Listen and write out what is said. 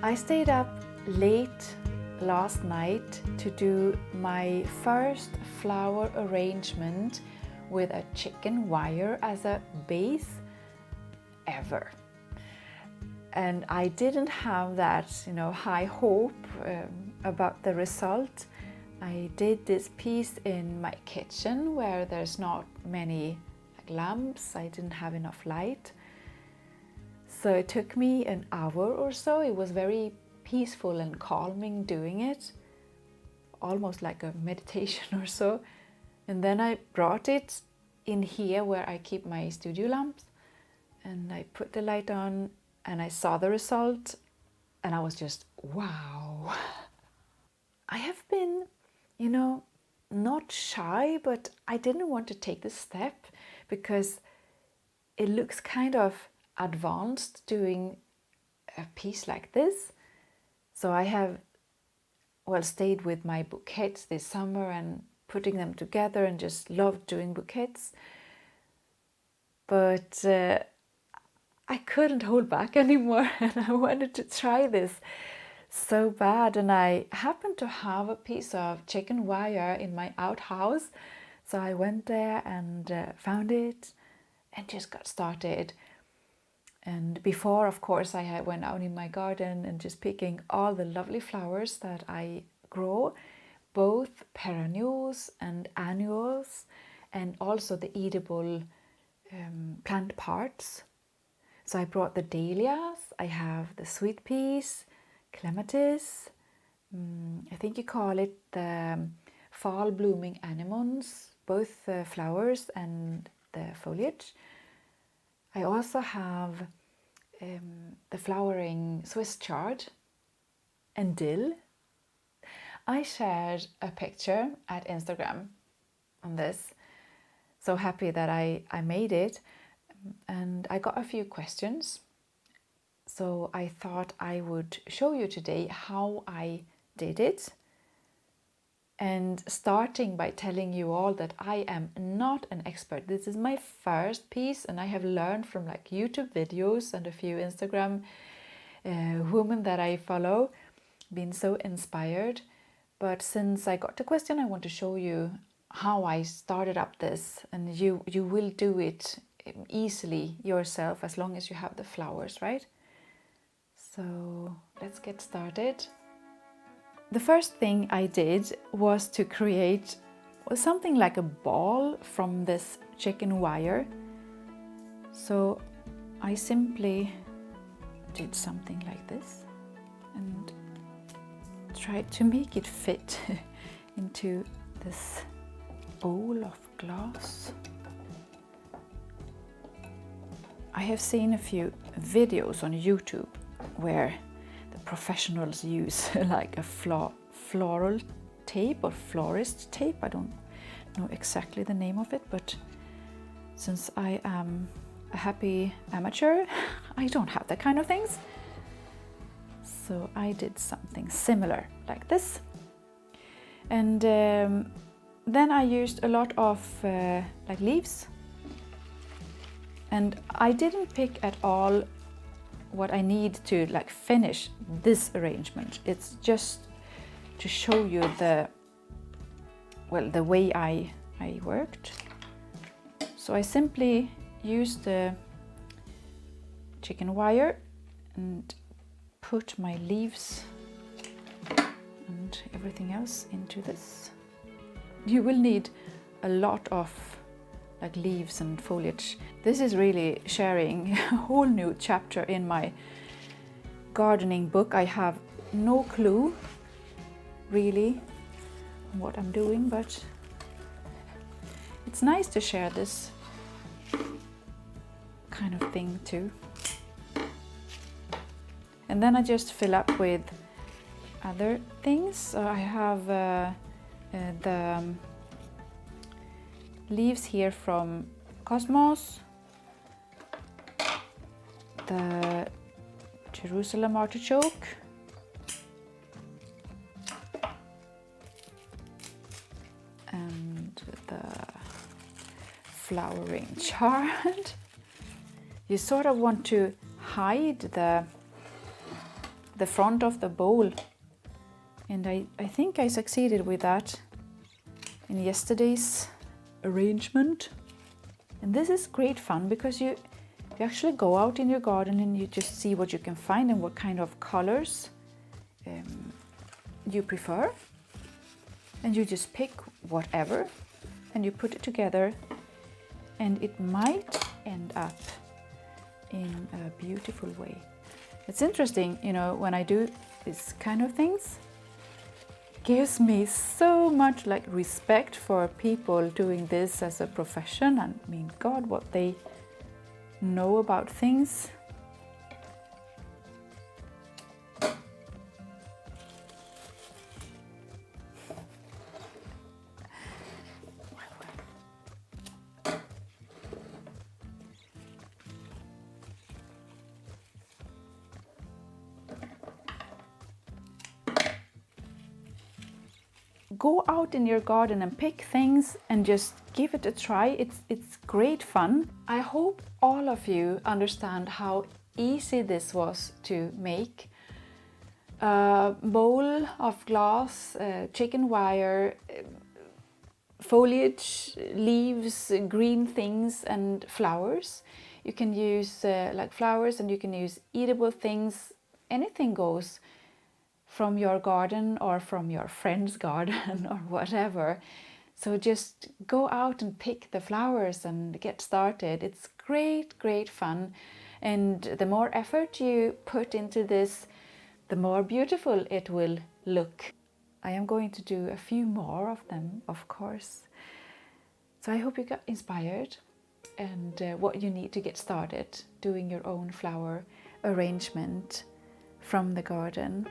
I stayed up late last night to do my first flower arrangement with a chicken wire as a base ever. And I didn't have that, high hope about the result. I did this piece in my kitchen where there's not many lamps. I didn't have enough light. So it took me an hour or so. It was very peaceful and calming doing it, almost like a meditation or so. And then I brought it in here where I keep my studio lamps, and I put the light on and I saw the result and I was just, wow. I have been, not shy, but I didn't want to take the step because it looks kind of advanced doing a piece like this. So I have, stayed with my bouquets this summer and putting them together and just loved doing bouquets. But I couldn't hold back anymore and I wanted to try this so bad. And I happened to have a piece of chicken wire in my outhouse. So I went there and found it and just got started. And before, of course, I went out in my garden and just picking all the lovely flowers that I grow, both perennials and annuals, and also the edible plant parts. So I brought the dahlias, I have the sweet peas, clematis, I think you call it the fall blooming anemones, both the flowers and the foliage. I also have the flowering Swiss chard and dill. I shared a picture at Instagram on this. So happy that I made it, and I got a few questions. So I thought I would show you today how I did it. And starting by telling you all that I am not an expert. This is my first piece and I have learned from YouTube videos and a few Instagram women that I follow, been so inspired. But since I got the question, I want to show you how I started up this, and you will do it easily yourself as long as you have the flowers, right? So let's get started. The first thing I did was to create something like a ball from this chicken wire. So I simply did something like this and tried to make it fit into this bowl of glass. I have seen a few videos on YouTube where the professionals use like a floral tape or florist tape. I don't know exactly the name of it, but since I am a happy amateur, I don't have that kind of things. So I did something similar like this. And then I used a lot of leaves. And I didn't pick at all what I need to finish this arrangement. It's just to show you the way I worked. So I simply used the chicken wire and put my leaves and everything else into this. You will need a lot of leaves and foliage. This is really sharing a whole new chapter in my gardening book. I have no clue really what I'm doing, but it's nice to share this kind of thing too. And then I just fill up with other things. So I have the leaves here from Cosmos, the Jerusalem artichoke, and the flowering chard. You sort of want to hide the the front of the bowl. And I think I succeeded with that in yesterday's arrangement. And this is great fun because you actually go out in your garden and you just see what you can find and what kind of colors you prefer. And you just pick whatever and you put it together, and it might end up in a beautiful way. It's interesting, you know, when I do these kind of things, it gives me so much like respect for people doing this as a profession. I mean, God, what they know about things. Go out in your garden and pick things and just give it a try. It's great fun. I hope all of you understand how easy this was to make. A bowl of glass, chicken wire, foliage, leaves, green things and flowers. You can use like flowers, and you can use eatable things. Anything goes from your garden or from your friend's garden or whatever. So just go out and pick the flowers and get started. It's great fun. And the more effort you put into this, the more beautiful it will look. I am going to do a few more of them, of course. So I hope you got inspired and what you need to get started doing your own flower arrangement from the garden.